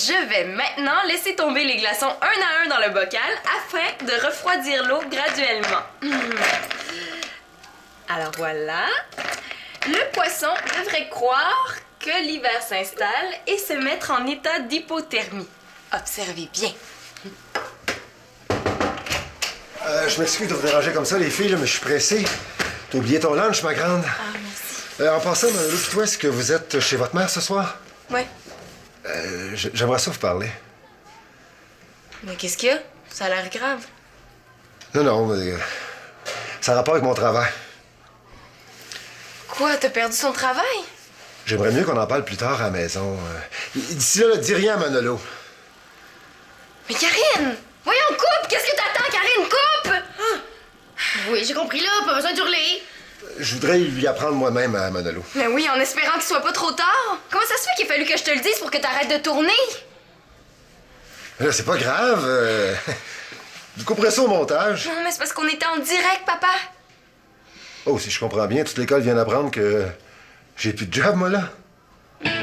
Je vais maintenant laisser tomber les glaçons un à un dans le bocal afin de refroidir l'eau graduellement. Alors voilà. Le poisson devrait croire que l'hiver s'installe et se mettre en état d'hypothermie. Observez bien. Je m'excuse de vous déranger comme ça, les filles, là, mais je suis pressé. T'as oublié ton lunch, ma grande? Ah, merci. En passant, toi, est-ce que vous êtes chez votre mère ce soir? Oui. J'aimerais ça vous parler. Mais qu'est-ce qu'il y a? Ça a l'air grave. Non, mais ça a rapport avec mon travail. Quoi, t'as perdu son travail? J'aimerais mieux qu'on en parle plus tard à la maison. D'ici là, dis rien à Manolo. Mais Karine! Voyons, coupe! Qu'est-ce que t'attends, Karine? Coupe! Oui, j'ai compris là, pas besoin d'hurler. Je voudrais lui apprendre moi-même à Manolo. Mais oui, en espérant qu'il soit pas trop tard. Comment ça se fait qu'il a fallu que je te le dise pour que t'arrêtes de tourner? Là, c'est pas grave. Vous couperez ça au montage. Non, mais c'est parce qu'on était en direct, papa. Oh, si je comprends bien, toute l'école vient d'apprendre que j'ai plus de job, moi, là. Qu'est-ce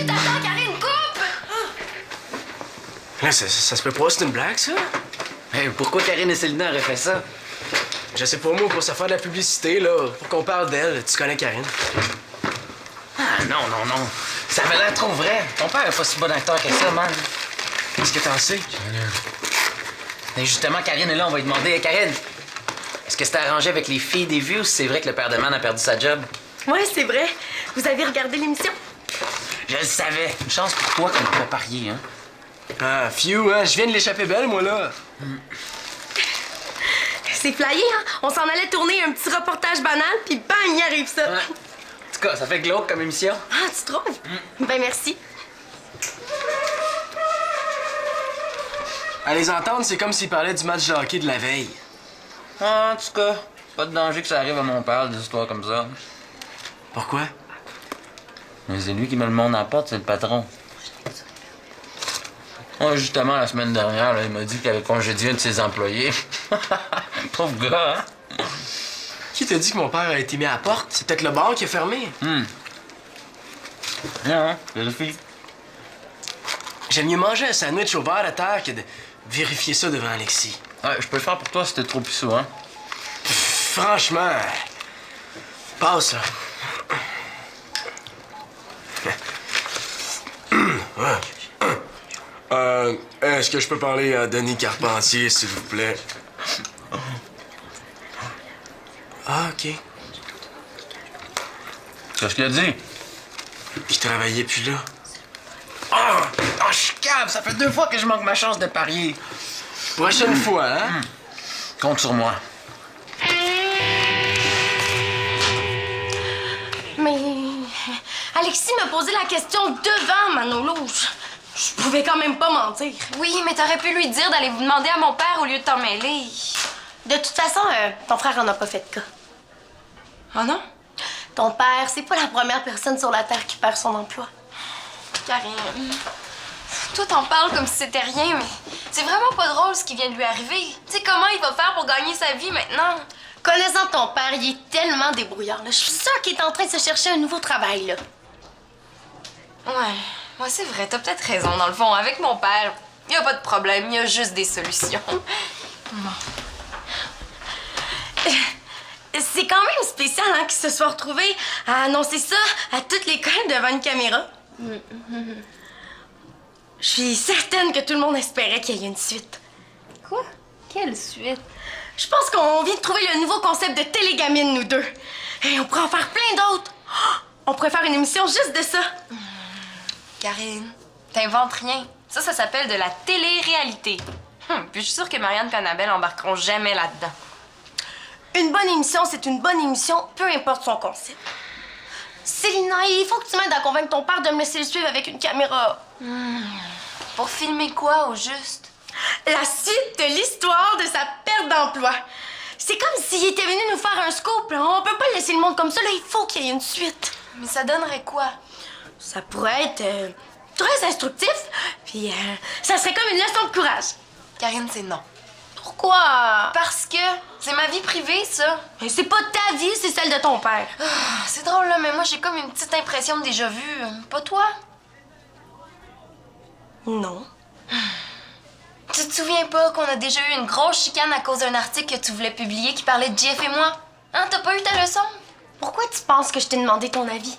que t'attends, Karine? Coupe! Là, ça se peut pas, c'est une blague, ça? Hey, pourquoi Karine et Célina auraient fait ça? Je sais pas, moi, pour se faire de la publicité, là, pour qu'on parle d'elle. Tu connais Karine? Ah, non. Ça avait l'air trop vrai. Ton père est pas si bon acteur que ça, man. Qu'est-ce que t'en sais? Et justement, Karine est là, on va lui demander. Hey, Karine, est-ce que c'était arrangé avec les filles des vues ou c'est vrai que le père de Man a perdu sa job? Ouais, c'est vrai. Vous avez regardé l'émission? Je le savais. Une chance pour toi qu'on ne peut parier, hein? Ah, Phew, hein? Je viens de l'échapper belle, moi, là. C'est flyé, hein? On s'en allait tourner un petit reportage banal, puis bang, il arrive ça. Ouais. En tout cas, ça fait glauque comme émission. Ah, tu trouves? Ben, merci. À les entendre, c'est comme s'ils parlaient du match de hockey de la veille. Ah, en tout cas, pas de danger que ça arrive à mon père, des histoires comme ça. Pourquoi? Mais c'est lui qui met le monde en porte, c'est le patron. Ouais, justement, la semaine dernière, là, il m'a dit qu'il avait congédié un de ses employés. Pauvre gars, hein? Qui t'a dit que mon père a été mis à la porte? C'est peut-être le bar qui a fermé. Non, vérifie. J'aime mieux manger un sandwich au beurre de terre que de vérifier ça devant Alexis. Ouais, je peux le faire pour toi si t'es trop puceau, hein? Franchement, passe, là. Est-ce que je peux parler à Denis Carpentier, s'il vous plaît? Ah, OK. Qu'est-ce qu'il a dit? Il travaillait plus là. Je suis cave! Ça fait 2 fois que je manque ma chance de parier. Prochaine fois, hein? Compte sur moi. Mais Alexis m'a posé la question devant Manolo. Je pouvais quand même pas mentir. Oui, mais t'aurais pu lui dire d'aller vous demander à mon père au lieu de t'en mêler. De toute façon, ton frère en a pas fait de cas. Oh non? Ton père, c'est pas la première personne sur la Terre qui perd son emploi. Karine, toi t'en parles comme si c'était rien, mais c'est vraiment pas drôle ce qui vient de lui arriver. Tu sais comment il va faire pour gagner sa vie maintenant? Connaissant ton père, il est tellement débrouillard. Là. Je suis sûre qu'il est en train de se chercher un nouveau travail, là. Ouais, c'est vrai, t'as peut-être raison. Dans le fond, avec mon père, y a pas de problème, il y a juste des solutions. Bon. C'est quand même spécial, hein, qu'ils se soient retrouvés à annoncer ça à toute l'école devant une caméra. Je suis certaine que tout le monde espérait qu'il y ait une suite. Quoi? Quelle suite? Je pense qu'on vient de trouver le nouveau concept de télégamine, nous deux. Et on pourrait en faire plein d'autres. On pourrait faire une émission juste de ça. Karine, t'inventes rien. Ça s'appelle de la télé-réalité. Puis je suis sûre que Marianne et Annabelle embarqueront jamais là-dedans. Une bonne émission, c'est une bonne émission, peu importe son concept. Célina, il faut que tu m'aides à convaincre ton père de me laisser le suivre avec une caméra. Pour filmer quoi, au juste? La suite de l'histoire de sa perte d'emploi. C'est comme s'il était venu nous faire un scoop. Là. On peut pas laisser le monde comme ça. Là, il faut qu'il y ait une suite. Mais ça donnerait quoi? Ça pourrait être très instructif. Puis ça serait comme une leçon de courage. Karine, c'est non. Pourquoi? Parce que c'est ma vie privée, ça. Mais c'est pas ta vie, c'est celle de ton père. C'est drôle, là, mais moi, j'ai comme une petite impression de déjà vu. Pas toi? Non. Tu te souviens pas qu'on a déjà eu une grosse chicane à cause d'un article que tu voulais publier qui parlait de Jeff et moi? Hein, t'as pas eu ta leçon? Pourquoi tu penses que je t'ai demandé ton avis?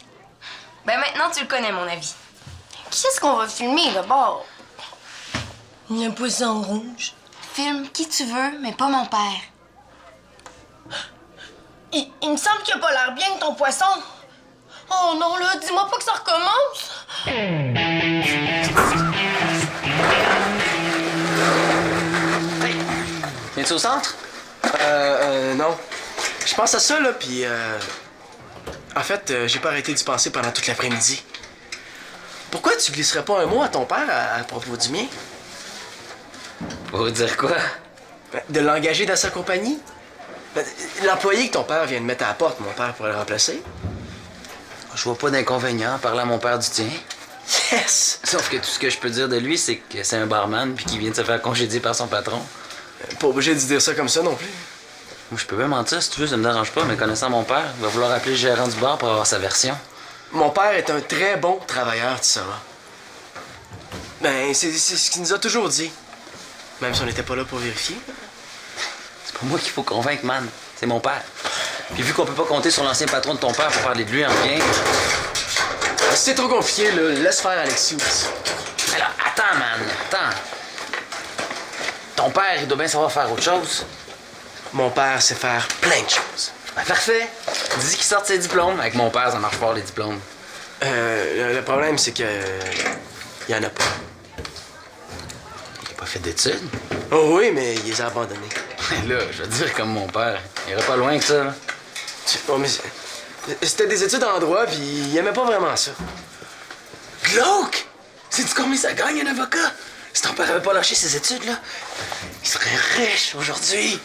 Ben maintenant, tu le connais, mon avis. Qui est-ce qu'on va filmer, d'abord? Il y a un poisson rouge. Filme qui tu veux, mais pas mon père. Il me semble qu'il a pas l'air bien, ton poisson. Oh non, là, dis-moi pas que ça recommence. Viens-tu au centre? Non. Je pense à ça, là, puis en fait, j'ai pas arrêté d'y penser pendant toute l'après-midi. Pourquoi tu glisserais pas un mot à ton père à propos du mien? Pour dire quoi? Ben, de l'engager dans sa compagnie? Ben, l'employé que ton père vient de mettre à la porte, mon père pourrait le remplacer. Je vois pas d'inconvénient à parler à mon père du tien. Yes! Sauf que tout ce que je peux dire de lui, c'est que c'est un barman puis qu'il vient de se faire congédier par son patron. Pas obligé de dire ça comme ça non plus. Moi, je peux bien mentir si tu veux, ça me dérange pas, mais connaissant mon père, il va vouloir appeler le gérant du bar pour avoir sa version. Mon père est un très bon travailleur, tu sauras. Ben, c'est ce qu'il nous a toujours dit. Même si on n'était pas là pour vérifier. C'est pas moi qu'il faut convaincre, man. C'est mon père. Puis vu qu'on peut pas compter sur l'ancien patron de ton père pour parler de lui en bien... Si c'est trop compliqué, là, laisse faire Alexis aussi. Alors, attends, man, attends. Ton père, il doit bien savoir faire autre chose. Mon père sait faire plein de choses. Ben, parfait. Dis qu'il sorte ses diplômes. Avec mon père, ça marche fort, les diplômes. Le problème, c'est que... il y en a pas. Il a pas fait d'études. Oh oui, mais il les a abandonnés. Là, je veux dire comme mon père. Il irait pas loin que ça, là. Oh, mais c'était des études en droit, puis il aimait pas vraiment ça. Glauque! Sais-tu combien ça gagne, un avocat? Si ton père avait pas lâché ses études, là, il serait riche aujourd'hui.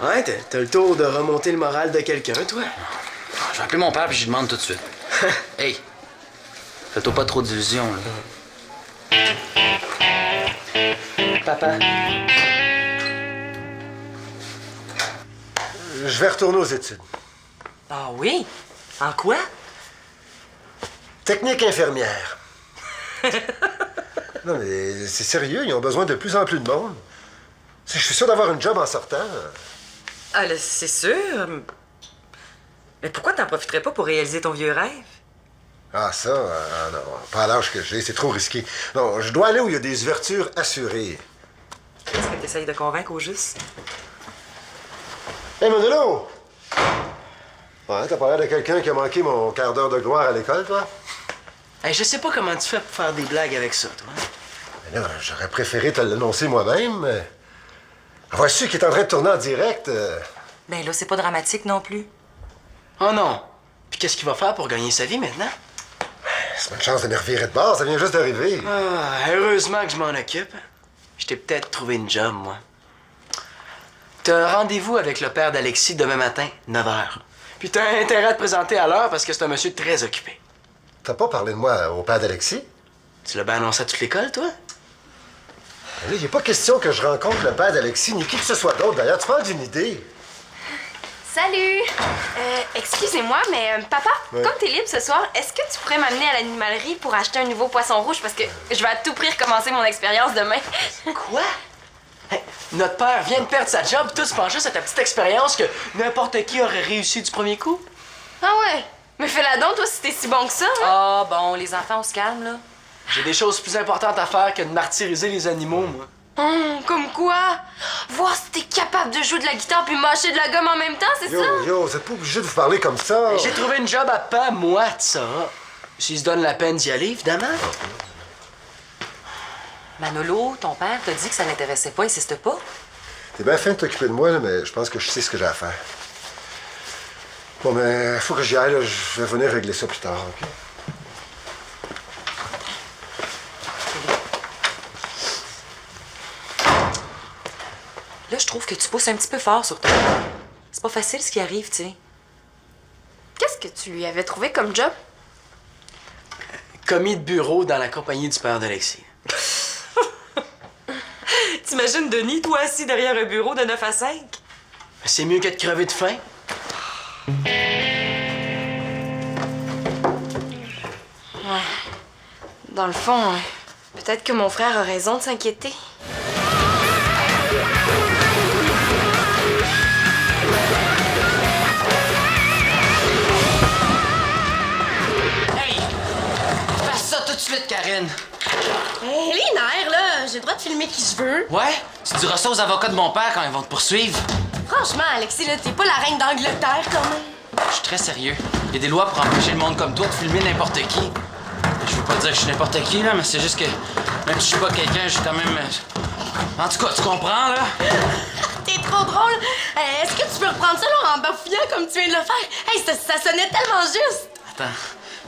Ouais, t'as le tour de remonter le moral de quelqu'un, toi. Je vais appeler mon père puis je lui demande tout de suite. Hey, fais-toi pas trop d'illusions, là. Papa. Je vais retourner aux études. Ah oui? En quoi? Technique infirmière. Non, mais c'est sérieux, ils ont besoin de plus en plus de monde. Je suis sûr d'avoir une job en sortant. Ah, là, c'est sûr. Mais pourquoi t'en profiterais pas pour réaliser ton vieux rêve? Ah, ça, non, pas à l'âge que j'ai, c'est trop risqué. Non, je dois aller où il y a des ouvertures assurées. Est-ce que t'essayes de convaincre au juste? Hey, Manolo! Ouais, t'as pas l'air de quelqu'un qui a manqué mon quart d'heure de gloire à l'école, toi? Hey, je sais pas comment tu fais pour faire des blagues avec ça, toi. Mais là, j'aurais préféré te l'annoncer moi-même. Avoir su qu'il est en train de tourner en direct. Ben là, c'est pas dramatique non plus. Oh non! Puis qu'est-ce qu'il va faire pour gagner sa vie maintenant? C'est une chance de me revirer de bord, ça vient juste d'arriver. Ah, heureusement que je m'en occupe. Je t'ai peut-être trouvé une job, moi. T'as rendez-vous avec le père d'Alexis demain matin, 9h. Puis t'as intérêt à te présenter à l'heure parce que c'est un monsieur très occupé. T'as pas parlé de moi au père d'Alexis? Tu l'as bien annoncé à toute l'école, toi? Là, il n'est pas question que je rencontre le père d'Alexis, ni qui que ce soit d'autre. D'ailleurs, tu parles d'une idée. Salut! Excusez-moi, mais papa, Ouais. comme t'es libre ce soir, est-ce que tu pourrais m'amener à l'animalerie pour acheter un nouveau poisson rouge? Parce que je vais à tout prix recommencer mon expérience demain. Quoi? Hey, notre père vient de perdre sa job, tout se pense juste à ta petite expérience que n'importe qui aurait réussi du premier coup. Ah ouais? Mais fais-la donc, toi, si t'es si bon que ça. Hein? Ah bon, les enfants, on se calme, là. J'ai des choses plus importantes à faire que de martyriser les animaux, moi. Comme quoi? Voir si t'es capable de jouer de la guitare puis mâcher de la gomme en même temps, c'est ça? Yo, vous êtes pas obligé de vous parler comme ça. J'ai trouvé une job à pas moi, tu sauras. S'il se donne la peine d'y aller, évidemment. Manolo, ton père t'a dit que ça l'intéressait pas, insiste pas. T'es bien fin de t'occuper de moi, là, mais je pense que je sais ce que j'ai à faire. Bon, mais faut que j'y aille, là. Je vais venir régler ça plus tard, OK? Là, je trouve que tu pousses un petit peu fort sur toi. C'est pas facile ce qui arrive, tu sais. Qu'est-ce que tu lui avais trouvé comme job? Commis de bureau dans la compagnie du père d'Alexis. Tu T'imagines Denis, toi assis derrière un bureau de 9 à 5? C'est mieux que de crever de faim. Dans le fond, peut-être que mon frère a raison de s'inquiéter. Hey! Fais ça tout de suite, Karine! Hé, les nerfs, là, j'ai le droit de filmer qui je veux. Ouais? Tu diras ça aux avocats de mon père quand ils vont te poursuivre. Franchement, Alexis, là, t'es pas la reine d'Angleterre, quand même. Je suis très sérieux. Il y a des lois pour empêcher le monde comme toi de filmer n'importe qui. Je veux pas dire que je suis n'importe qui, là, mais c'est juste que même si je suis pas quelqu'un, je suis quand même... En tout cas, tu comprends, là? T'es trop drôle. Est-ce que tu peux reprendre ça, là, en bafouillant comme tu viens de le faire? Hey, ça sonnait tellement juste. Attends,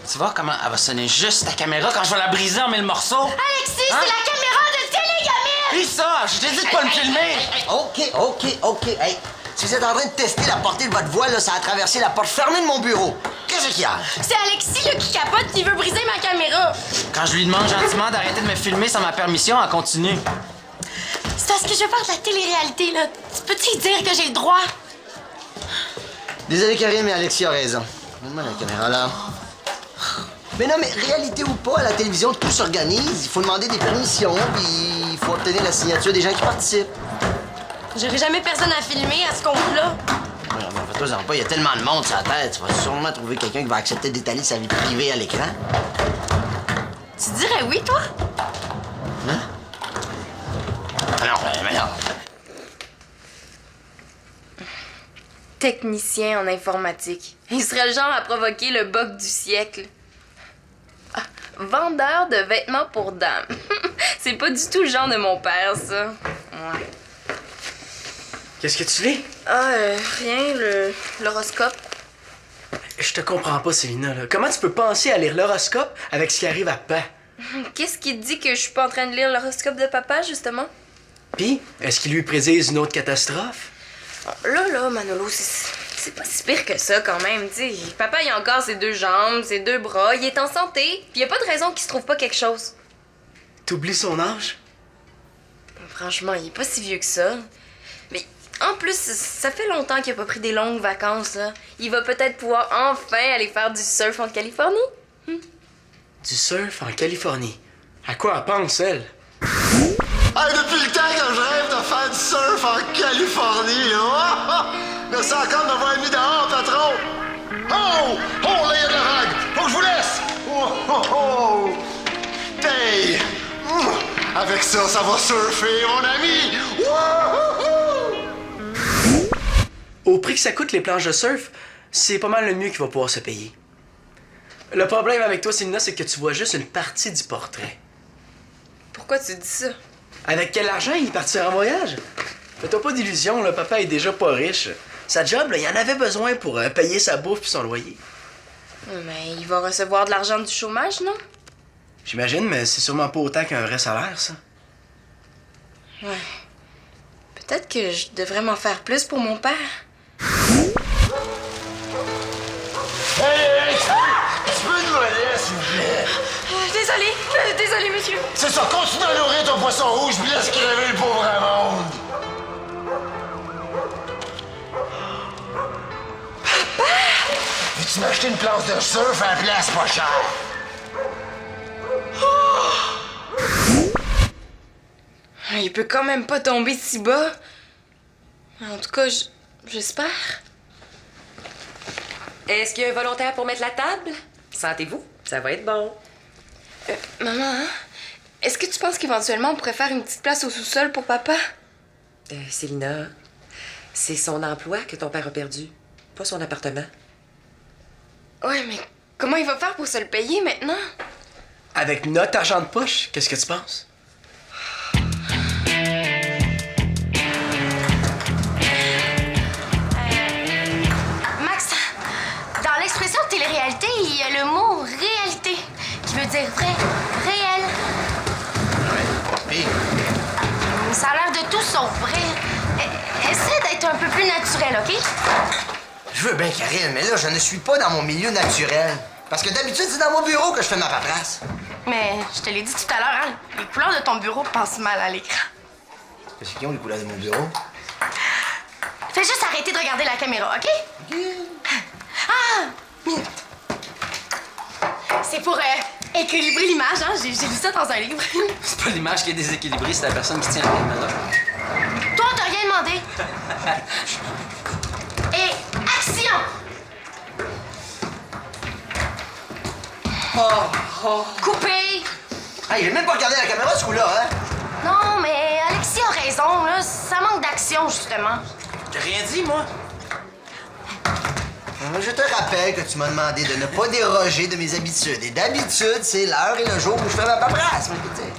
tu vois comment elle va sonner juste ta caméra quand je vais la briser en 1000 morceaux? Alexis, Hein? c'est la caméra de Télégamine! Pis ça, je t'ai dit de pas me filmer! OK. Hey, si vous êtes en train de tester la portée de votre voix, là, ça a traversé la porte fermée de mon bureau. Qu'est-ce qu'il y a? C'est Alexis, là, qui capote, qui veut briser ma caméra. Quand je lui demande gentiment d'arrêter de me filmer sans ma permission, elle continue. C'est parce que je veux faire de la télé-réalité, là. Tu peux-tu dire que j'ai le droit? Désolé, Karim, mais Alexis a raison. Donne-moi la caméra, là. Mais non, mais réalité ou pas, à la télévision, tout s'organise. Il faut demander des permissions, puis il faut obtenir la signature des gens qui participent. J'aurai jamais personne à filmer à ce compte-là. Ouais, mais fais-toi-en pas, il y a tellement de monde sur la tête. Tu vas sûrement trouver quelqu'un qui va accepter d'étaler sa vie privée à l'écran. Tu dirais oui, toi? Hein? Ah non, mais non. Technicien en informatique. Il serait le genre à provoquer le bug du siècle. Ah, vendeur de vêtements pour dames. C'est pas du tout le genre de mon père, ça. Ouais. Qu'est-ce que tu lis? Rien, l'horoscope. Je te comprends pas, Célina, là. Comment tu peux penser à lire l'horoscope avec ce qui arrive à papa? Qu'est-ce qui te dit que je suis pas en train de lire l'horoscope de papa, justement? Puis, est-ce qu'il lui prédise une autre catastrophe? Là, Manolo, c'est pas si pire que ça, quand même, tu sais. Papa, il a encore ses 2 jambes, ses 2 bras, il est en santé, puis y a pas de raison qu'il se trouve pas quelque chose. T'oublies son âge? Franchement, il est pas si vieux que ça. Mais en plus, ça fait longtemps qu'il a pas pris des longues vacances, là. Il va peut-être pouvoir enfin aller faire du surf en Californie. Du surf en Californie. À quoi elle pense, elle? Hey, depuis le temps que je rêve de faire du surf en Californie, là. Merci encore de m'avoir mis dehors, patron. Oh! Oh, là, il y a de la vague. Faut que je vous laisse. Oh! Hey! Avec ça, ça va surfer, mon ami. Au prix que ça coûte les planches de surf, c'est pas mal le mieux qu'il va pouvoir se payer. Le problème avec toi, Célina, c'est que tu vois juste une partie du portrait. Pourquoi tu dis ça? Avec quel argent il partira en voyage? Fais-toi pas d'illusions, le papa est déjà pas riche. Sa job, là, il en avait besoin pour payer sa bouffe et son loyer. Mais il va recevoir de l'argent du chômage, non? J'imagine, mais c'est sûrement pas autant qu'un vrai salaire, ça. Ouais. Peut-être que je devrais m'en faire plus pour mon père. Hey! Tu peux nous aller, s'il vous plaît? Désolé, monsieur. C'est ça, continue à nourrir ton poisson rouge, puis laisse crever le pauvre monde. Papa! Veux-tu m'acheter une planche de surf à la place pas chère? Il peut quand même pas tomber si bas. En tout cas, j'espère. Est-ce qu'il y a un volontaire pour mettre la table? Sentez-vous, ça va être bon. Maman, hein? Est-ce que tu penses qu'éventuellement on pourrait faire une petite place au sous-sol pour papa? Célina, c'est son emploi que ton père a perdu, pas son appartement. Ouais, mais comment il va faire pour se le payer maintenant? Avec notre argent de poche, qu'est-ce que tu penses? Max, dans l'expression de télé-réalité, il y a le mot réalité, qui veut dire vrai, réel. Puis, Ça a l'air de tout sauf vrai. Essaie d'être un peu plus naturel, OK? je veux bien, Karine, mais là, je ne suis pas dans mon milieu naturel. Parce que d'habitude, c'est dans mon bureau que je fais ma paperasse. Mais je te l'ai dit tout à l'heure, hein, les couleurs de ton bureau passent mal à l'écran. C'est qui ont les couleurs de mon bureau? Fais juste arrêter de regarder la caméra, OK? Ah! Minute. C'est pour équilibrer l'image, hein? J'ai lu ça dans un livre. C'est pas l'image qui est déséquilibrée, c'est la personne qui tient la caméra. Toi, on t'a rien demandé. Et action! Coupé! Ah, il a même pas regardé la caméra, ce coup-là, hein? Non, mais Alexis a raison, là. Ça manque d'action, justement. J'ai rien dit, moi. Je te rappelle que tu m'as demandé de ne pas déroger de mes habitudes. Et d'habitude, c'est l'heure et le jour où je fais ma paperasse, moi, tu sais.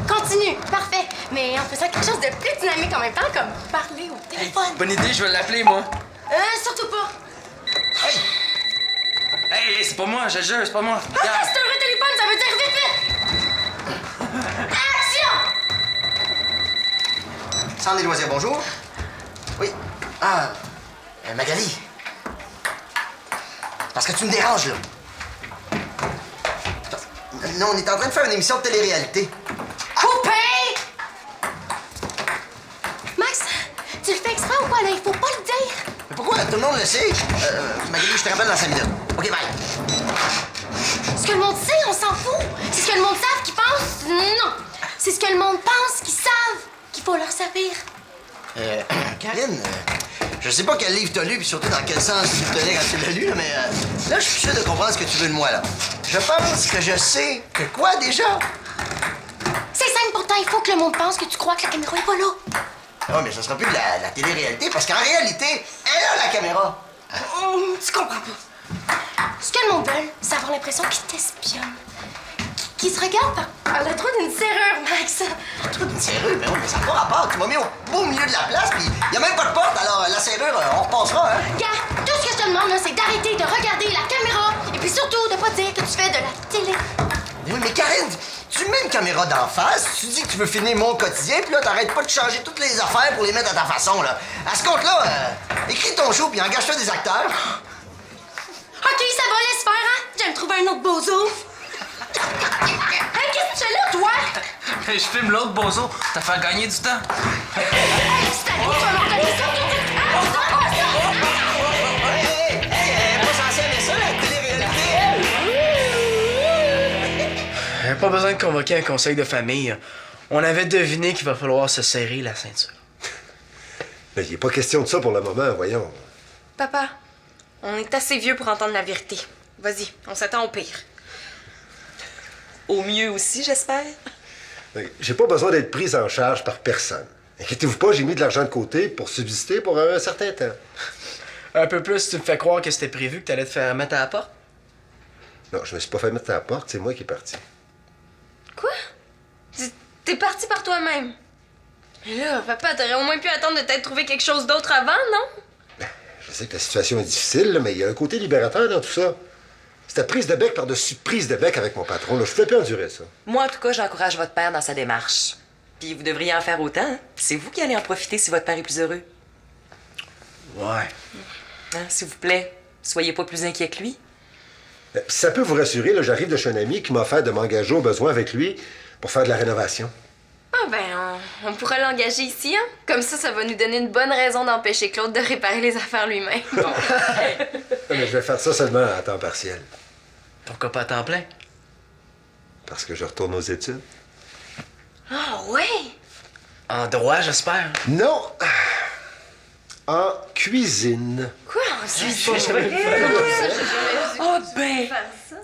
Continue, parfait. Mais en faisant quelque chose de plus dynamique en même temps, comme parler au téléphone. Bonne idée, je vais l'appeler, moi. Surtout pas. Hey! Hey, c'est pas moi, je te jure, c'est pas moi. Ah, c'est un vrai téléphone, ça veut dire vite, vite! Action! Centre des loisirs, bonjour. Oui. Ah, Magali. Parce que tu me déranges, là. Non, on est en train de faire une émission de télé-réalité. Coupé! Max, tu le fais exprès ou quoi, là? Il faut pas le dire. Mais pourquoi? Tout le monde le sait. Magali, je te rappelle dans 5 minutes. OK, bye. Ce que le monde sait, on s'en fout. C'est ce que le monde savent qu'ils pensent. Non. C'est ce que le monde pense qu'ils savent qu'il faut leur servir. Karine, je sais pas quel livre t'as lu, puis surtout dans quel sens tu te tenais quand tu l'as lu, là, mais là, je suis sûr de comprendre ce que tu veux de moi, là. Je pense que je sais que quoi, déjà? C'est simple, pourtant, il faut que le monde pense que tu crois que la caméra est pas là. Non, mais ça sera plus de la télé-réalité, parce qu'en réalité, elle a la caméra. Tu comprends pas. Ce que le monde veut, c'est avoir l'impression qu'ils t'espionnent. Qu'ils se regardent par le trou d'une serrure, Max. Le trou d'une serrure? Mais oui, mais ça n'a pas rapport. Tu m'as mis au beau milieu de la place, puis il a même pas de porte, alors la serrure, on repassera, hein? Gars, tout ce que je te demande, là, c'est d'arrêter de regarder la caméra et puis surtout de pas dire que tu fais de la télé. Mais oui, mais Karine, tu mets une caméra d'en face, tu dis que tu veux filmer mon quotidien, puis là, t'arrêtes pas de changer toutes les affaires pour les mettre à ta façon, là. À ce compte-là, écris ton show, puis engage-toi des acteurs. OK, ça va, laisse faire, hein? Je vais me trouver un autre bozo. Hey, qu'est-ce que tu fais là, toi? Je filme l'autre bozo, t'as fait gagner du temps. Hey, c'est ta vie, tu vas m'en donner ça, Pas censé aimer ça, la télé-réalité. Pas besoin de convoquer un conseil de famille. On avait deviné qu'il va falloir se serrer la ceinture. Mais il n'est pas question de ça pour le moment, voyons. Papa, on est assez vieux pour entendre la vérité. Vas-y, on s'attend au pire. Au mieux aussi, j'espère. J'ai pas besoin d'être prise en charge par personne. Inquiétez-vous pas, j'ai mis de l'argent de côté pour subsister pour un certain temps. Un peu plus, tu me fais croire que c'était prévu que t'allais te faire mettre à la porte. Non, je me suis pas fait mettre à la porte, c'est moi qui est parti. Quoi? T'es parti par toi-même. Mais là, papa, t'aurais au moins pu attendre de t'être trouvé quelque chose d'autre avant, non? Je sais que la situation est difficile, là, mais il y a un côté libérateur dans tout ça. C'était prise de bec par-dessus prise de bec avec mon patron. Là. Je pouvais plus endurer ça. Moi, en tout cas, j'encourage votre père dans sa démarche. Puis vous devriez en faire autant. Hein? C'est vous qui allez en profiter si votre père est plus heureux. Ouais. Hein, s'il vous plaît, soyez pas plus inquiet que lui. Si ça peut vous rassurer, là, j'arrive de chez un ami qui m'a offert de m'engager au besoin avec lui pour faire de la rénovation. Ah ben, on pourrait l'engager ici, hein? Comme ça va nous donner une bonne raison d'empêcher Claude de réparer les affaires lui-même. Mais je vais faire ça seulement à temps partiel. Pourquoi pas à temps plein? Parce que je retourne aux études. Ah ouais? En droit, j'espère. Non! En cuisine. Quoi? En Suisse? Oh ben!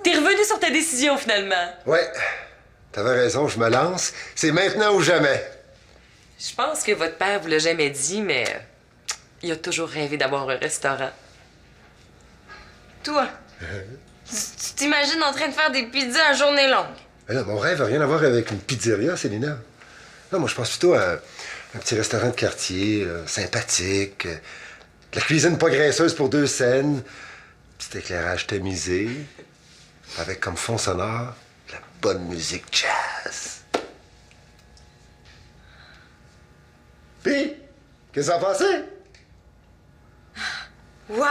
T'es revenu sur ta décision, finalement. Ouais, t'avais raison, je me lance. C'est maintenant ou jamais. Je pense que votre père vous l'a jamais dit, mais il a toujours rêvé d'avoir un restaurant. Toi? Tu t'imagines en train de faire des pizzas à journée longue? Mais là, mon rêve n'a rien à voir avec une pizzeria, Célina. Non, moi, je pense plutôt à un petit restaurant de quartier, sympathique, de la cuisine pas graisseuse pour 2 scènes, petit éclairage tamisé, avec comme fond sonore de la bonne musique jazz. Puis, qu'est-ce que t'en pensais? Wow!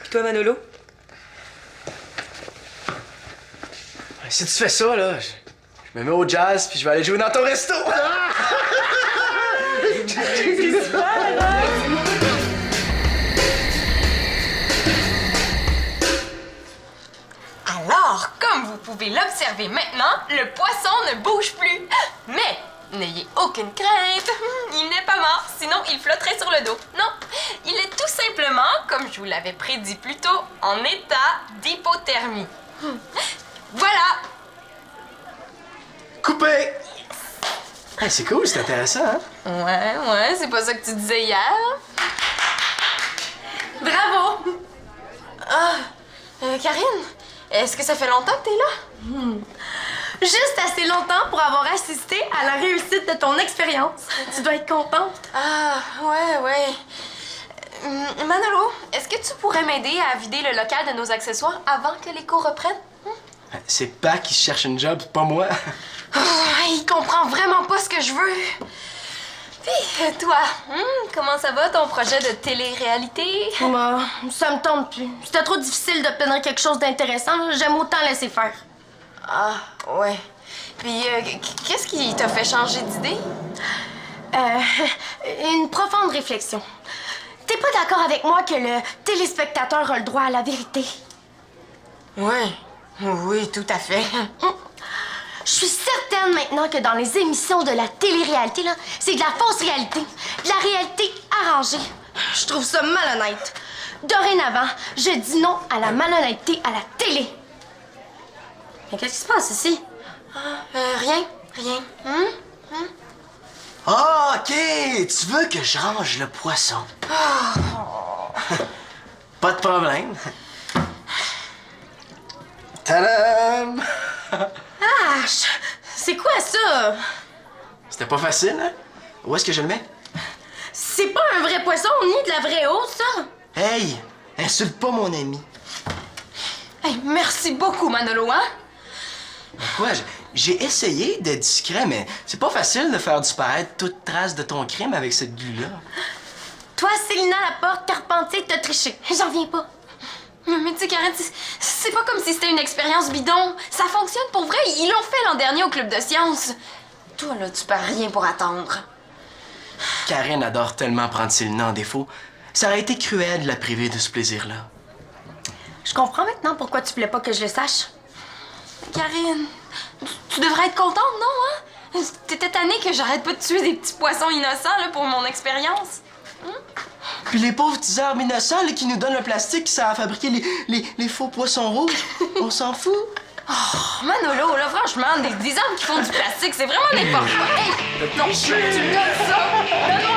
Puis toi, Manolo? Si tu fais ça, là, je Je me mets au jazz, puis je vais aller jouer dans ton resto! Alors, comme vous pouvez l'observer maintenant, le poisson ne bouge plus. Mais n'ayez aucune crainte, il n'est pas mort, sinon il flotterait sur le dos. Non, il est tout simplement, comme je vous l'avais prédit plus tôt, en état d'hypothermie. Voilà. Coupé! Hey, c'est cool, c'est intéressant, hein? Ouais, c'est pas ça que tu disais hier. Bravo! Ah, Karine, est-ce que ça fait longtemps que t'es là? Juste assez longtemps pour avoir assisté à la réussite de ton expérience. Tu dois être contente. Ah, ouais. Manolo, est-ce que tu pourrais m'aider à vider le local de nos accessoires avant que les cours reprennent? C'est Pac qui cherche une job, pas moi. Il comprend vraiment pas ce que je veux. Puis, toi, comment ça va ton projet de télé-réalité? Bah, ça me tente plus. C'était trop difficile d'obtenir quelque chose d'intéressant. J'aime autant laisser faire. Ah, ouais. Puis, qu'est-ce qui t'a fait changer d'idée? Une profonde réflexion. T'es pas d'accord avec moi que le téléspectateur a le droit à la vérité? Ouais. Oui, tout à fait. Je suis certaine maintenant que dans les émissions de la télé-réalité, là, c'est de la fausse réalité. De la réalité arrangée. Je trouve ça malhonnête. Dorénavant, je dis non à la malhonnêteté à la télé. Mais qu'est-ce qui se passe ici? Rien. Ah, OK! Tu veux que je range le poisson? Pas de problème. Tadam! Ah, c'est quoi ça? C'était pas facile, hein? Où est-ce que je le mets? C'est pas un vrai poisson ni de la vraie eau, ça? Hey! Insulte pas mon ami. Hey, merci beaucoup, Manolo, hein? Quoi? J'ai essayé d'être discret, mais c'est pas facile de faire disparaître toute trace de ton crime avec cette glu-là. Toi, Célina Laporte, Carpentier, t'as triché. J'en reviens pas. Mais tu sais, Karen, c'est pas comme si c'était une expérience bidon. Ça fonctionne pour vrai. Ils l'ont fait l'an dernier au club de sciences. Toi, là, tu perds rien pour attendre. Karine adore tellement prendre Célina en défaut. Ça aurait été cruel de la priver de ce plaisir-là. Je comprends maintenant pourquoi tu voulais pas que je le sache. Karine, tu devrais être contente, non, hein? T'étais tannée que j'arrête pas de tuer des petits poissons innocents, là, pour mon expérience. Puis les pauvres petits arbres innocents là, qui nous donnent le plastique qui sert à fabriquer les faux poissons rouges, on s'en fout. Oh, Manolo, là, franchement, des arbres qui font du plastique, c'est vraiment n'importe quoi. Hey, non, tu me donnes ça. Donne-moi